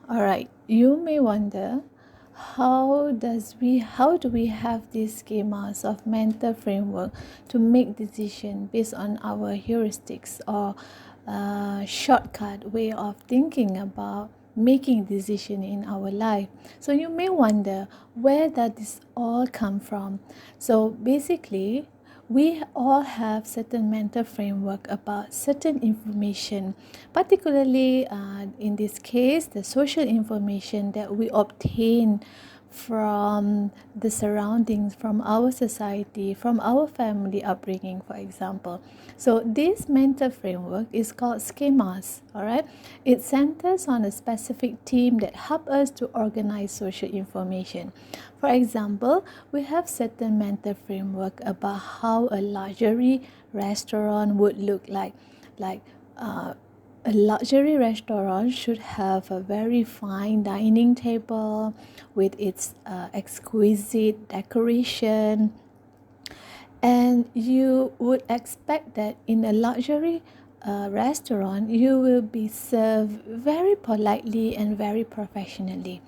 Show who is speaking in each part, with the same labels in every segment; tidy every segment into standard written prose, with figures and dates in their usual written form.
Speaker 1: All right, you may wonder how do we have these schemas of mental framework to make decision based on our heuristics or shortcut way of thinking about making decision in our life. So you may wonder, where does this all come from? So basically, we all have certain mental framework about certain information, particularly in this case, the social information that we obtain from the surroundings, from our society, from our family upbringing, for example. So this mental framework is called schemas. All right, it centers on a specific theme that help us to organize social information. For example, we have certain mental framework about how a luxury restaurant would look like a luxury restaurant should have a very fine dining table with its exquisite decoration, and you would expect that in a luxury restaurant you will be served very politely and very professionally.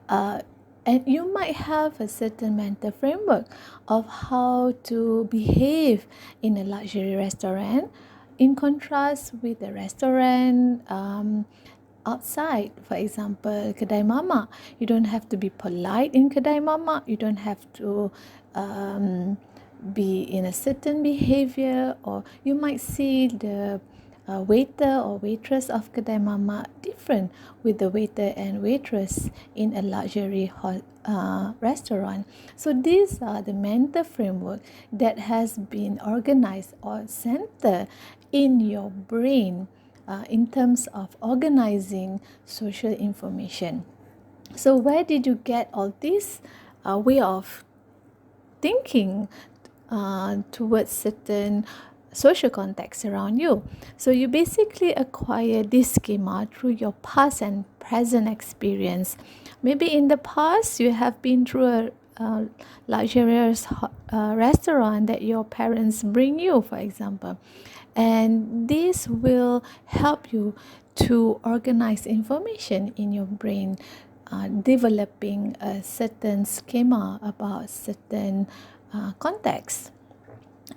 Speaker 1: uh, and you might have a certain mental framework of how to behave in a luxury restaurant, in contrast with the restaurant outside. For example, kedai mama, you don't have to be polite in kedai mama, you don't have to be in a certain behavior, or you might see the waiter or waitress of kedai mama different with the waiter and waitress in a luxury restaurant. So these are the mental framework that has been organized or centered in your brain in terms of organizing social information. So where did you get all this way of thinking towards certain social context around you? So you basically acquire this schema through your past and present experience. Maybe in the past you have been through a luxurious restaurant that your parents bring you, for example, and this will help you to organize information in your brain, developing a certain schema about certain context.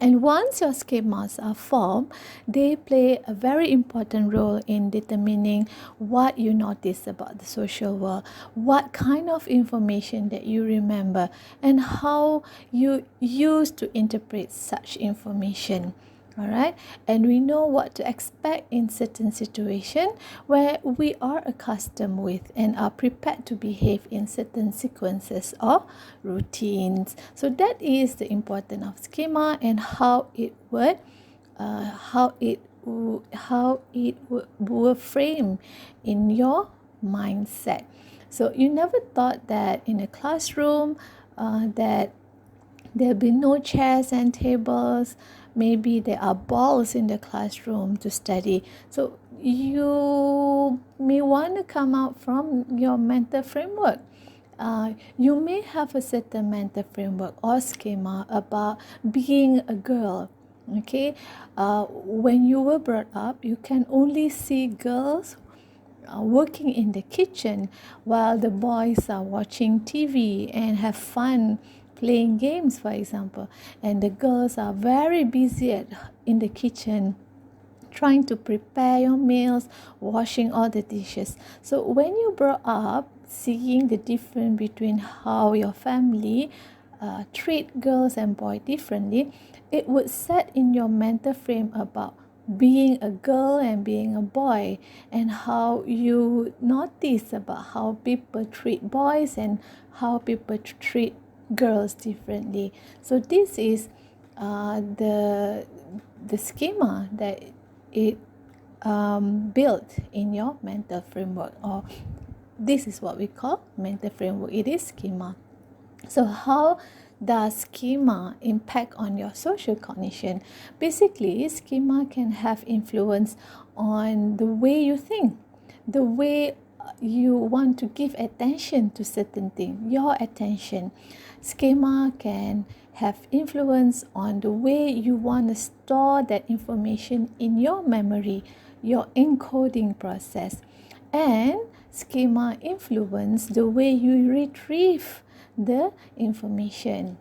Speaker 1: And once your schemas are formed, they play a very important role in determining what you notice about the social world, what kind of information that you remember, and how you use to interpret such information. All right, and we know what to expect in certain situation where we are accustomed with and are prepared to behave in certain sequences or routines. So that is the importance of schema and how it would will frame in your mindset. So you never thought that in a classroom that there'll be no chairs and tables. Maybe there are balls in the classroom to study. So you may want to come out from your mental framework. You may have a certain mental framework or schema about being a girl. Okay, when you were brought up, you can only see girls working in the kitchen while the boys are watching TV and have fun playing games, for example, and the girls are very busy in the kitchen trying to prepare your meals, washing all the dishes. So when you grow up seeing the difference between how your family treat girls and boys differently, it would set in your mental frame about being a girl and being a boy, and how you notice about how people treat boys and how people treat girls differently. So this is the schema that it built in your mental framework, or this is what we call mental framework. It is schema. So how does schema impact on your social cognition? Basically, schema can have influence on the way you think, the way you want to give attention to certain things, your attention. Schema can have influence on the way you want to store that information in your memory, your encoding process. And schema influence the way you retrieve the information.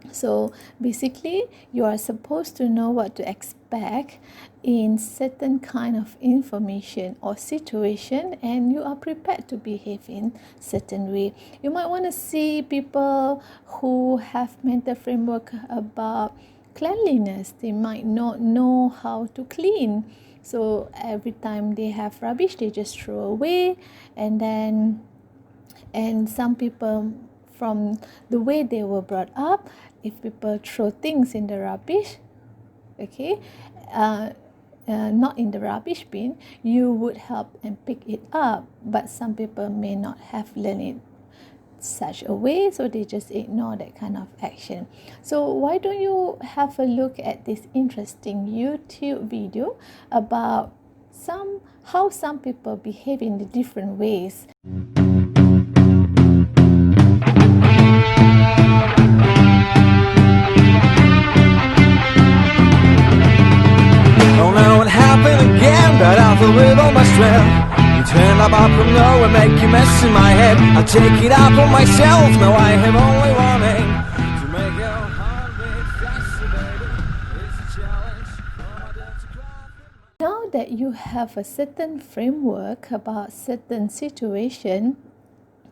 Speaker 1: So basically, you are supposed to know what to expect in certain kind of information or situation, and you are prepared to behave in certain way. You might want to see people who have mental framework about cleanliness. They might not know how to clean, so every time they have rubbish, they just throw away. And some people, from the way they were brought up, if people throw things in the rubbish, okay, not in the rubbish bin, you would help and pick it up. But some people may not have learned it such a way, so they just ignore that kind of action. So why don't you have a look at this interesting YouTube video about how some people behave in the different ways.
Speaker 2: Oh, now it happened again, but I thought with all my strength. You turn up out from nowhere, make a mess in my head. I take it out on myself, now I have only one aim, to make your heart beat faster, baby. It's a challenge for my dirty clock.
Speaker 1: Now that you have a certain framework about certain situation,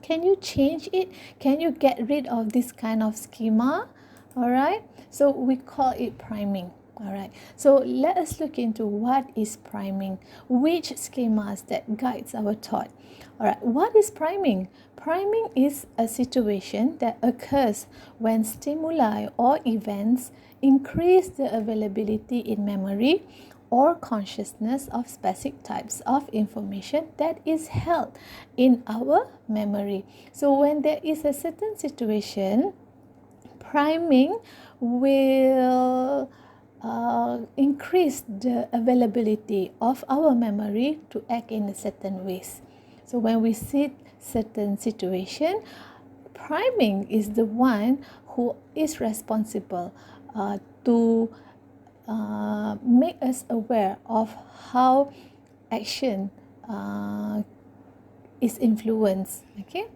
Speaker 1: can you change it? Can you get rid of this kind of schema? All right, so we call it priming. All right, so let us look into what is priming, which schemas that guides our thought. All right, what is priming? Priming is a situation that occurs when stimuli or events increase the availability in memory or consciousness of specific types of information that is held in our memory. So when there is a certain situation, priming will increase the availability of our memory to act in a certain ways. So when we see certain situation, priming is the one who is responsible to make us aware of how action is influenced. Okay,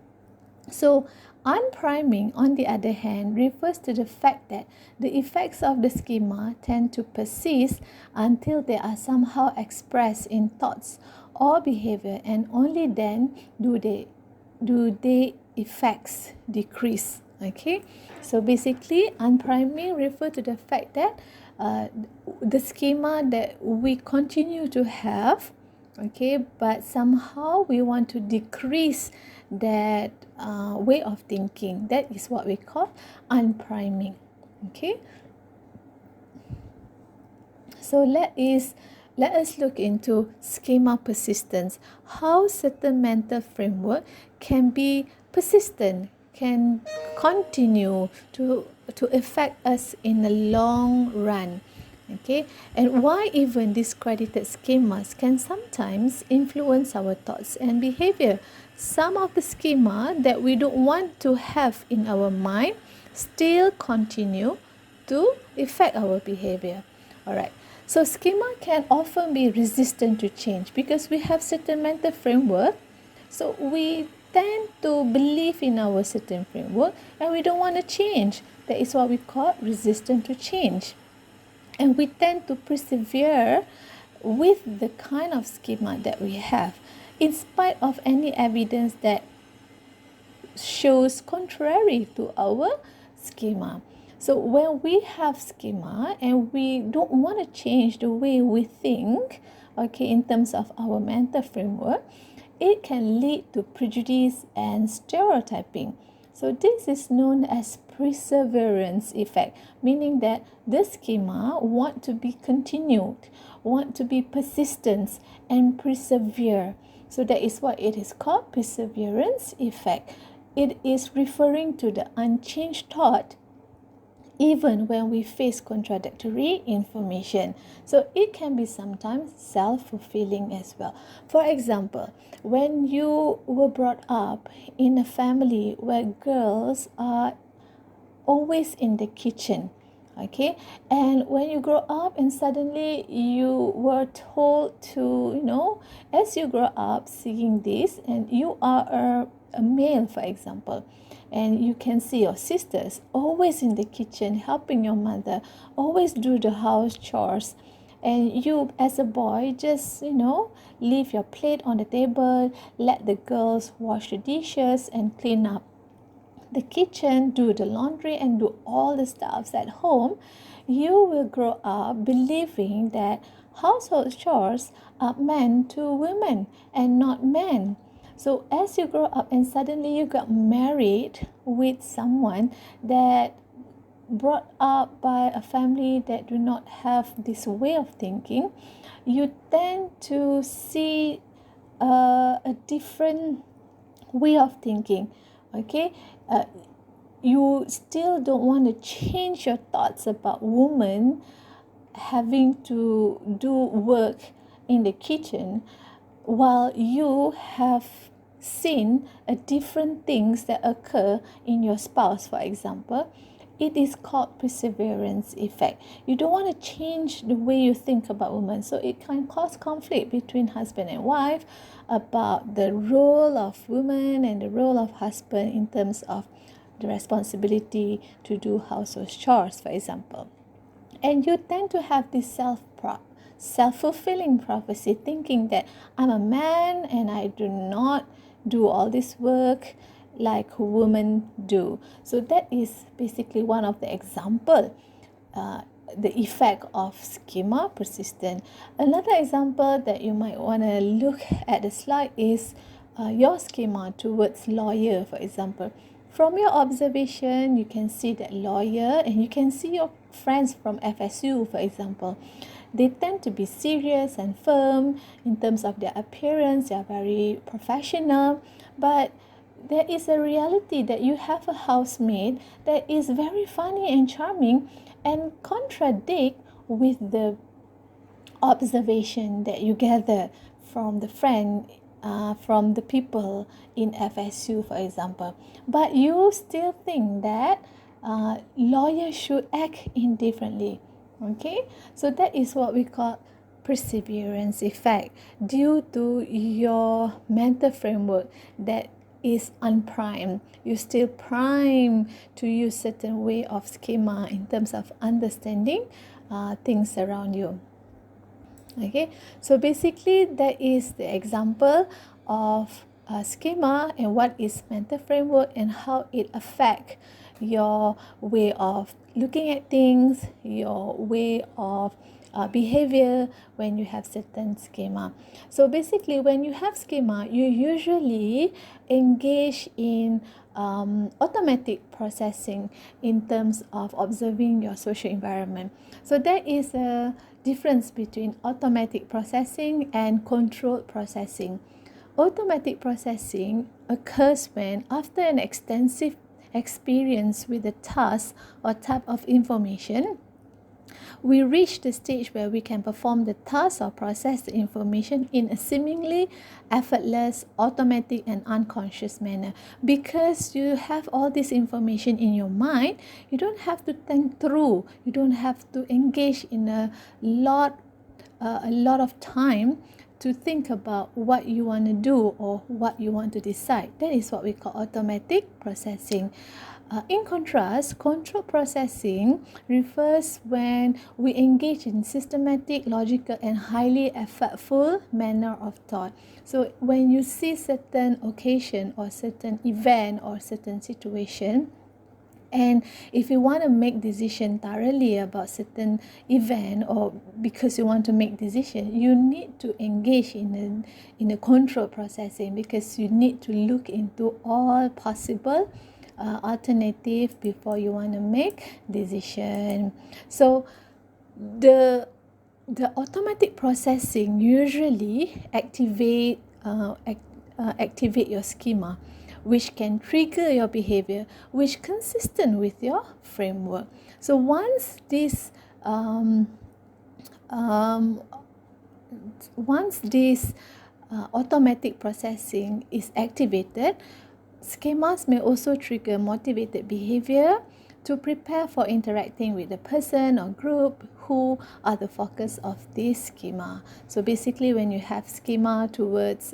Speaker 1: so unpriming, on the other hand, refers to the fact that the effects of the schema tend to persist until they are somehow expressed in thoughts or behavior, and only then do the effects decrease. Okay, so basically, unpriming refers to the fact that the schema that we continue to have, okay, but somehow we want to decrease that way of thinking. That is what we call unpriming. Okay, so let us look into schema persistence, how certain mental framework can be persistent, can continue to affect us in the long run. Okay, and why even discredited schemas can sometimes influence our thoughts and behavior. Some of the schema that we don't want to have in our mind still continue to affect our behavior. All right, so schema can often be resistant to change because we have certain mental framework, so we tend to believe in our certain framework and we don't want to change. That is what we call resistant to change. And we tend to persevere with the kind of schema that we have, in spite of any evidence that shows contrary to our schema. So when we have schema and we don't want to change the way we think, okay, in terms of our mental framework, it can lead to prejudice and stereotyping. So this is known as perseverance effect, meaning that the schema want to be continued, want to be persistent and persevere. So that is what it is called, perseverance effect. It is referring to the unchanged thought even when we face contradictory information. So it can be sometimes self-fulfilling as well. For example, when you were brought up in a family where girls are always in the kitchen, Okay, and when you grow up and suddenly you were told to, as you grow up seeing this, and you are a male, for example, and you can see your sisters always in the kitchen helping your mother, always do the house chores, and you as a boy just leave your plate on the table, let the girls wash the dishes and clean up the kitchen, do the laundry, and do all the stuffs at home. You will grow up believing that household chores are meant to women and not men. So as you grow up and suddenly you got married with someone that brought up by a family that do not have this way of thinking, you tend to see a different way of thinking. Okay, you still don't want to change your thoughts about women having to do work in the kitchen, while you have seen different things that occur in your spouse, for example. It is called perseverance effect. You don't want to change the way you think about women, so it can cause conflict between husband and wife about the role of woman and the role of husband in terms of the responsibility to do household chores, for example. And you tend to have this self-fulfilling prophecy, thinking that I'm a man and I do not do all this work like women do. So that is basically one of the example, the effect of schema persistence. Another example that you might want to look at the slide is your schema towards lawyer, for example. From your observation, you can see that lawyer, and you can see your friends from FSU, for example. They tend to be serious and firm in terms of their appearance. They are very professional, but there is a reality that you have a housemate that is very funny and charming and contradict with the observation that you gather from the friend, from the people in FSU, for example. But you still think that lawyers should act indifferently. Okay, so that is what we call perseverance effect, due to your mental framework that is unprimed. You still prime to use certain way of schema in terms of understanding things around you. Okay, so basically that is the example of schema and what is mental framework and how it affect your way of looking at things, your way of behavior when you have certain schema. So basically, when you have schema, you usually engage in automatic processing in terms of observing your social environment. So there is a difference between automatic processing and controlled processing. Automatic processing occurs when, after an extensive experience with the task or type of information, we reach the stage where we can perform the task or process the information in a seemingly effortless, automatic, and unconscious manner. Because you have all this information in your mind, you don't have to think through, you don't have to engage in a lot of time to think about what you want to do or what you want to decide. That is what we call automatic processing. In contrast, controlled processing refers when we engage in systematic, logical, and highly effortful manner of thought. So when you see certain occasion or certain event or certain situation, and if you want to make decision thoroughly about certain event, or because you want to make decision, you need to engage in a controlled processing, because you need to look into all possible alternative before you want to make decision. So the automatic processing usually activate your schema, which can trigger your behavior, which consistent with your framework. So once this automatic processing is activated, schemas may also trigger motivated behavior, to prepare for interacting with the person or group who are the focus of this schema. So basically, when you have schema towards,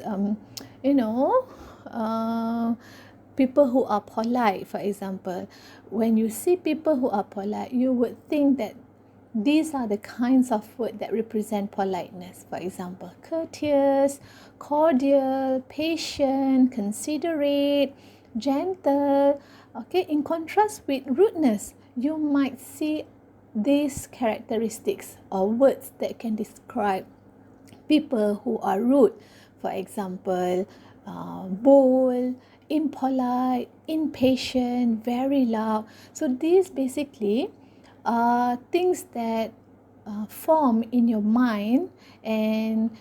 Speaker 1: people who are polite, for example, when you see people who are polite, you would think that these are the kinds of words that represent politeness. For example, courteous, cordial, patient, considerate, gentle. Okay, in contrast with rudeness, you might see these characteristics or words that can describe people who are rude. For example, bold, impolite, impatient, very loud. So these basically are things that form in your mind, and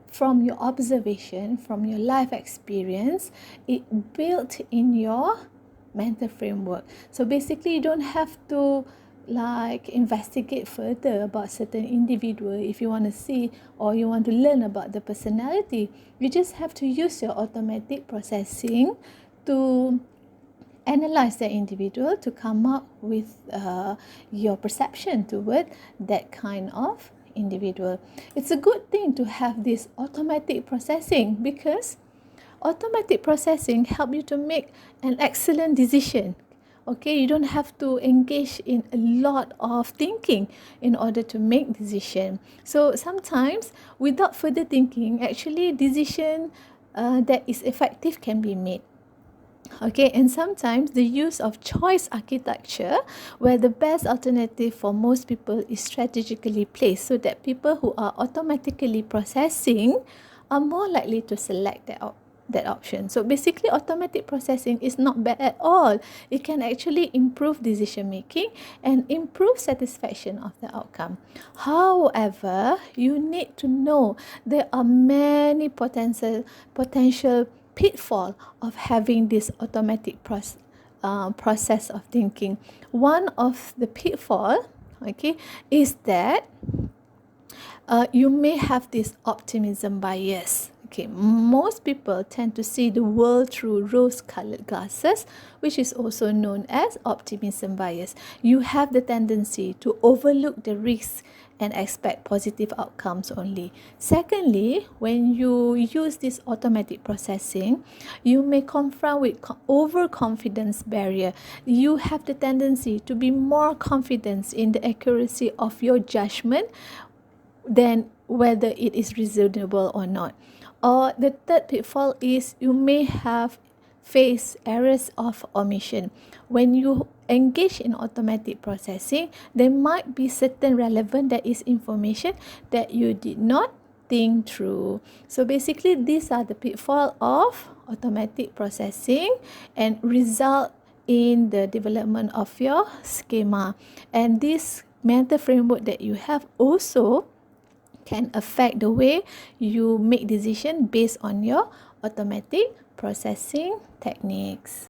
Speaker 1: from your observation, from your life experience, it built in your mental framework. So basically, you don't have to investigate further about certain individual if you want to see or you want to learn about the personality. You just have to use your automatic processing to analyze that individual to come up with your perception toward that kind of individual. It's a good thing to have this automatic processing, because automatic processing help you to make an excellent decision. Okay, you don't have to engage in a lot of thinking in order to make decision. So sometimes without further thinking, actually decision that is effective can be made. Okay, and sometimes the use of choice architecture, where the best alternative for most people is strategically placed, so that people who are automatically processing are more likely to select that option. So basically, automatic processing is not bad at all. It can actually improve decision making and improve satisfaction of the outcome. However, you need to know there are many potential pitfall of having this automatic process of thinking. One of the pitfall, okay, is that you may have this optimism bias. Okay, most people tend to see the world through rose-colored glasses, which is also known as optimism bias. You have the tendency to overlook the risks and expect positive outcomes only. Secondly, when you use this automatic processing, you may confront with overconfidence barrier. You have the tendency to be more confident in the accuracy of your judgment than whether it is reasonable or not. Or the third pitfall is you may have face errors of omission. When you engage in automatic processing, there might be certain relevant that is information that you did not think through. So basically, these are the pitfall of automatic processing and result in the development of your schema. And this mental framework that you have also can affect the way you make decision based on your automatic processing techniques.